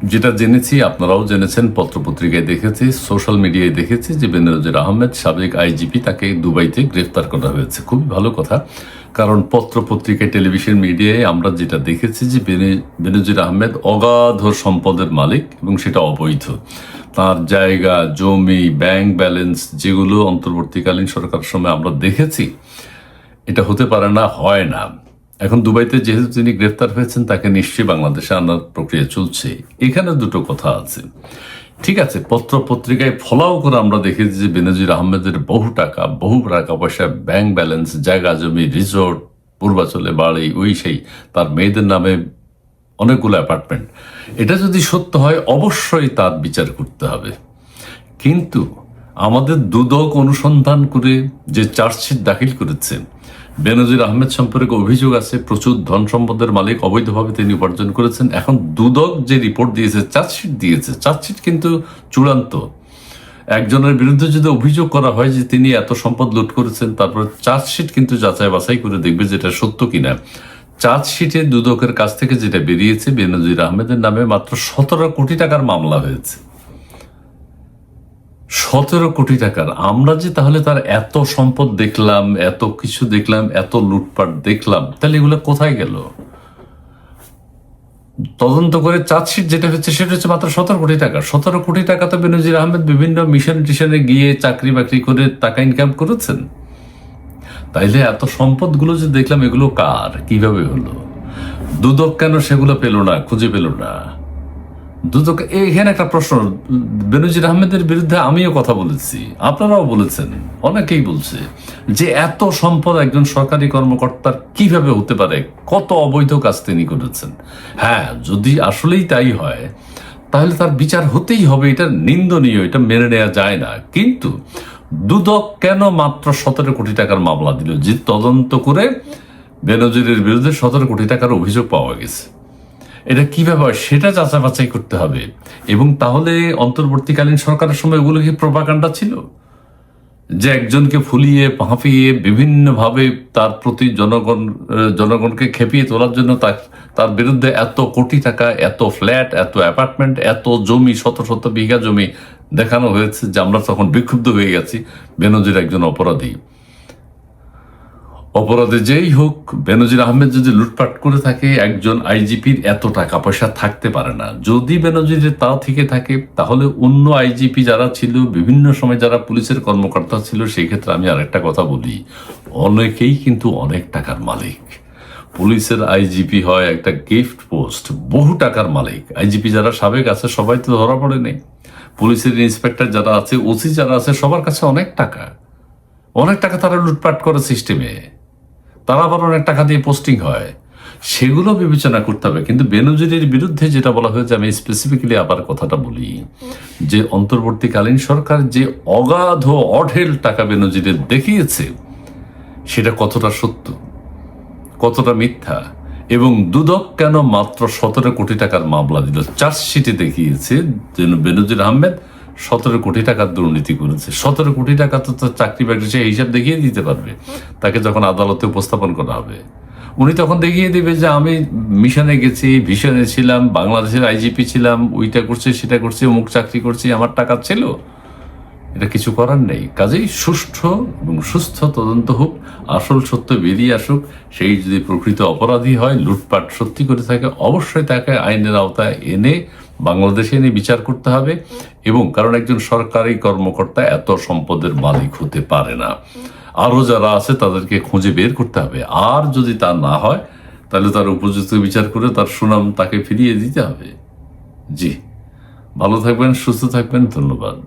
যেটা জেনেছি, আপনারাও জেনেছেন, পত্রপত্রিকায় দেখেছি, সোশ্যাল মিডিয়ায় দেখেছি যে বেনজির আহমেদ, সাবেক আইজিপি, তাকে দুবাইতে গ্রেফতার করা হয়েছে। খুবই ভালো কথা, কারণ পত্রপত্রিকায়, টেলিভিশন মিডিয়ায় আমরা যেটা দেখেছি যে বেনজির আহমেদ অগাধ সম্পদের মালিক এবং সেটা অবৈধ। তার জায়গা, জমি, ব্যাংক ব্যালেন্স যেগুলো অন্তর্বর্তীকালীন সরকারের সময় আমরা দেখেছি, এটা হতে পারে না, হয় না। এখন দুবাইতে যেহেতু তিনি গ্রেফতার হয়েছেন, তাকে নিশ্চয়ই বাংলাদেশে আনার প্রক্রিয়া চলছে। এখানে দুটো কথা আছে। ঠিক আছে, পত্র পত্রিকায় ফলাও করে আমরা দেখেছি যে বেনজির আহমেদের বহু টাকা পয়সা, ব্যাংক ব্যালেন্স, জায়গা জমি, রিসোর্ট, পূর্বাচলে বাড়ি, ওই সেই তার মেয়েদের নামে অনেকগুলো অ্যাপার্টমেন্ট। এটা যদি সত্য হয়, অবশ্যই তার বিচার করতে হবে। কিন্তু আমাদের দুদক অনুসন্ধান করে যে চার্জশিট দাখিল করেছে, বেনজির আহমেদ সম্পর্কে অভিযোগ আছে প্রচুর ধন সম্পদের মালিক, অবৈধভাবে তিনি উপার্জন করেছেন। এখন দুদক যে রিপোর্ট দিয়েছে, চার্জশিট দিয়েছে, চার্জশিট কিন্তু চূড়ান্ত। একজনের বিরুদ্ধে যদি অভিযোগ করা হয় যে তিনি এত সম্পদ লুট করেছেন, তারপর চার্জশিট কিন্তু যাচাই বাছাই করে দেখবে যেটা সত্য কিনা। চার্জশিটে দুদকের কাছ থেকে যেটা বেরিয়েছে, বেনজির আহমেদের নামে মাত্র 17 কোটি টাকার মামলা হয়েছে। 17 কোটি টাকার। আমরা যে তাহলে তার এত সম্পদ দেখলাম, এত কিছু দেখলাম, এত লুটপাট দেখলাম, তাহলে এগুলো কোথায় গেল? তদন্ত করে চার্জশিট যেটা হচ্ছে সেটা হচ্ছে মাত্র 17 কোটি টাকা। 17 কোটি টাকা তো বেনজির আহমেদ বিভিন্ন মিশন টিশনে গিয়ে চাকরি বাকরি করে টাকা ইনকাম করেছেন। তাইলে এত সম্পদগুলো যে দেখলাম, এগুলো কার, কিভাবে হলো? দুদক কেন সেগুলো পেল না, খুঁজে পেল না? দুদক, এখানে একটা প্রশ্ন। বেনজির আহমেদের বিরুদ্ধে আমিও কথা বলেছি, আপনারাও বলেছেন, অনেকেই বলছে যে এত সম্পদ একজন সরকারি কর্মকর্তার কিভাবে হতে পারে, কত অবৈধ কাজ তিনি করেছেন। হ্যাঁ, যদি আসলেই তাই হয়, তাহলে তার বিচার হতেই হবে, এটা নিন্দনীয়, এটা মেনে নেওয়া যায় না। কিন্তু দুদক কেন মাত্র 17 কোটি টাকার মামলা দিল, যে তদন্ত করে বেনজিরের বিরুদ্ধে 17 কোটি টাকার অভিযোগ পাওয়া গেছে? এটা কিভাবে হয় সেটা যাচাই বাছাই করতে হবে। এবং তাহলে অন্তর্বর্তীকালীন সরকারের সময় ওগুলো কি প্রোপাগান্ডা ছিল, যে একজনকে ফুলিয়ে ভাঁপিয়ে বিভিন্নভাবে তার প্রতি জনগণকে খেপিয়ে তোলার জন্য তার বিরুদ্ধে এত কোটি টাকা, এত ফ্ল্যাট, এত অ্যাপার্টমেন্ট, এত জমি, শত শত বিঘা জমি দেখানো হয়েছে, যে আমরা তখন বিক্ষুব্ধ হয়ে গেছি, বেনজির একজন অপরাধী। অপরাধে যেই হোক, বেনজির আহমেদ যদি লুটপাট করে থাকে, একজন আইজিপির এত টাকা পয়সা থাকতে পারে না। যদি বেনজিরের তা থেকে থাকে, তাহলে অন্য আইজিপি যারা ছিল, বিভিন্ন সময় যারা পুলিশের কর্মকর্তা ছিল, সেই ক্ষেত্রে আমি আরেকটা কথা বলি, অনেকেই কিন্তু অনেক টাকার মালিক। পুলিশের আইজিপি হয় একটা গিফট পোস্ট, বহু টাকার মালিক। আইজিপি যারা সাবেক আছে, সবাই তো ধরা পড়েনি। পুলিশের ইন্সপেক্টর যারা আছে, ওসি যারা আছে, সবার কাছে অনেক টাকা, অনেক টাকা তারা লুটপাট করে সিস্টেমে। তারা আবার অনেক টাকা দিয়ে পোস্টিং হয়, সেগুলো বিবেচনা করতে হবে। কিন্তু বেনজিরের বিরুদ্ধে যেটা বলা হয়েছে, আমি স্পেসিফিক্যালি আবার কথাটা বলি, যে অন্তর্বর্তীকালীন সরকার যে অগাধ অঢেল টাকা বেনজিরের দেখিয়েছে, সেটা কতটা সত্য, কতটা মিথ্যা, এবং দুদক কেন মাত্র 17 কোটি টাকার মামলা দিল? চার্জশিটে দেখিয়েছে যে বেনজির আহমেদ 17 কোটি টাকার দুর্নীতি করেছে। 17 কোটি টাকা তো তার চাকরি বাকরি সে হিসাব দেখিয়ে দিতে পারবে তাকে যখন আদালতে উপস্থাপন করা হবে। উনি তখন দেখিয়ে দিবে যে আমি মিশনে গেছি, ভিশনে ছিলাম, বাংলাদেশের আইজিপি ছিলাম, ওইটা করছি, সেটা করছি, অমুক চাকরি করছি, আমার টাকা ছিল। এটা কিছু করার নেই। কাজেই সুষ্ঠু এবং সুস্থ তদন্ত হোক, আসল সত্য বেরিয়ে আসুক। সেই যদি প্রকৃত অপরাধী হয়, লুটপাট সত্যি করে থাকে, অবশ্যই তাকে আইনের আওতায় এনে বাংলাদেশে এনে বিচার করতে হবে। এবং কারণ একজন সরকারি কর্মকর্তা এত সম্পদের মালিক হতে পারে না। আরো যারা আছে তাদেরকে খুঁজে বের করতে হবে। আর যদি তা না হয়, তাহলে তার উপযুক্ত বিচার করে তার সুনাম তাকে ফিরিয়ে দিতে হবে। জি, ভালো থাকবেন, সুস্থ থাকবেন, ধন্যবাদ।